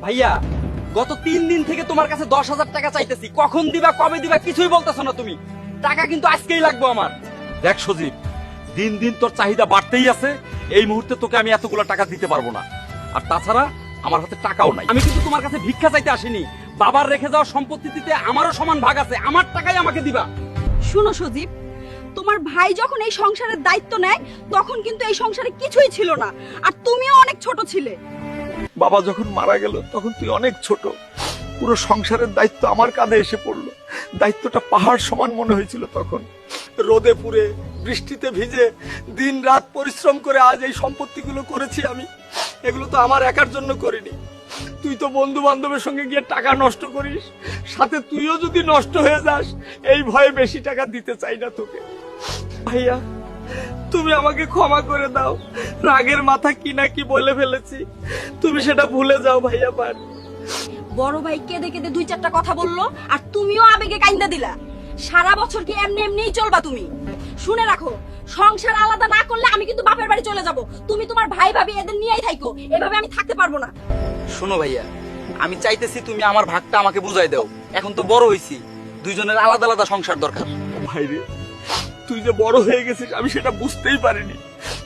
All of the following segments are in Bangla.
ভাইয়া গত 3 দিন থেকে তোমার কাছে 10,000 টাকা চাইতেছি, কখন দিবা কবে দিবা কিছুই বলতেছো না তুমি। টাকা কিন্তু আজকেই লাগবে আমার। দেখ সজীব, দিন দিন তোর চাহিদা বাড়তেই আছে। এই মুহূর্তে তোকে আমি এতগুলো টাকা দিতে পারবো না, আর তাছাড়া আমার হাতে টাকাও নাই। আমি কিন্তু তোমার কাছে ভিক্ষা চাইতে আসিনি, বাবার রেখে যাওয়া সম্পত্তিতে আমারও সমান ভাগ আছে, আমার টাকাই আমাকে দিবা। শুনো সজীব, তোমার ভাই যখন এই সংসারের দায়িত্ব নেয় তখন কিন্তু এই সংসারে কিছুই ছিল না, আর তুমিও অনেক ছোট ছিলে। বাবা যখন মারা গেল তখন তুই অনেক ছোট, পুরো সংসারের দায়িত্ব আমার কাঁধে এসে পড়লো। দায়িত্বটা পাহাড় সমান মনে হয়েছিল তখন। রোদে পুড়ে বৃষ্টিতে ভিজে দিন রাত পরিশ্রম করে আজ এই সম্পত্তিগুলো করেছি আমি। এগুলো তো আমার একার জন্য করিনি। তুই তো বন্ধু বান্ধবের সঙ্গে গিয়ে টাকা নষ্ট করিস, সাথে তুইও যদি নষ্ট হয়ে যাস এই ভয়ে বেশি টাকা দিতে চাই না তোকে। ভাইয়া তুমি আমাকে ক্ষমা করে দাও, রাগের মাথা কি না কি বলে ফেলেছি, তুমি সেটা ভুলে যাও ভাইয়া। পার বড় ভাই কেঁদে কেঁদে 2-4টা কথা বললো আর তুমিও আবেগে কাইন্দা দিলা। সারা বছর কি এমনি এমনিই চলবা তুমি? শুনে রাখো, সংসার আলাদা না করলে আমি কিন্তু বাপের বাড়ি চলে যাব। তুমি তোমার ভাই ভাবি এদের নিয়েই থাইকো, এভাবে আমি থাকতে পারবো না। শোনো ভাইয়া, আমি চাইতেছি তুমি আমার ভাগটা আমাকে বুঝাই দাও। এখন তো বড় হইছি, দুইজনের আলাদা আলাদা সংসার দরকার। ভাইরে, তুই যে বড় হয়ে গেছিস আমি সেটা বুঝতেই পারিনি।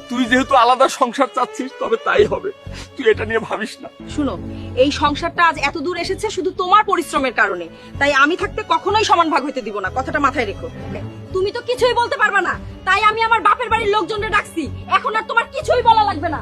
তুই যেহেতু আলাদা সংসার চাচ্ছিস তবে তাই হবে, তুই এটা নিয়ে ভাবিস না। শুনো, এই সংসারটা আজ এত দূর এসেছে শুধু তোমার পরিশ্রমের কারণে, তাই আমি থাকতে কখনোই সমান ভাগ হইতে দিব না, কথাটা মাথায় রেখো। তুমি তো কিছুই বলতে পারবা না, তাই আমি আমার বাপের বাড়ির লোকজনকে ডাকছি, এখন আর তোমার কিছুই বলা লাগবে না।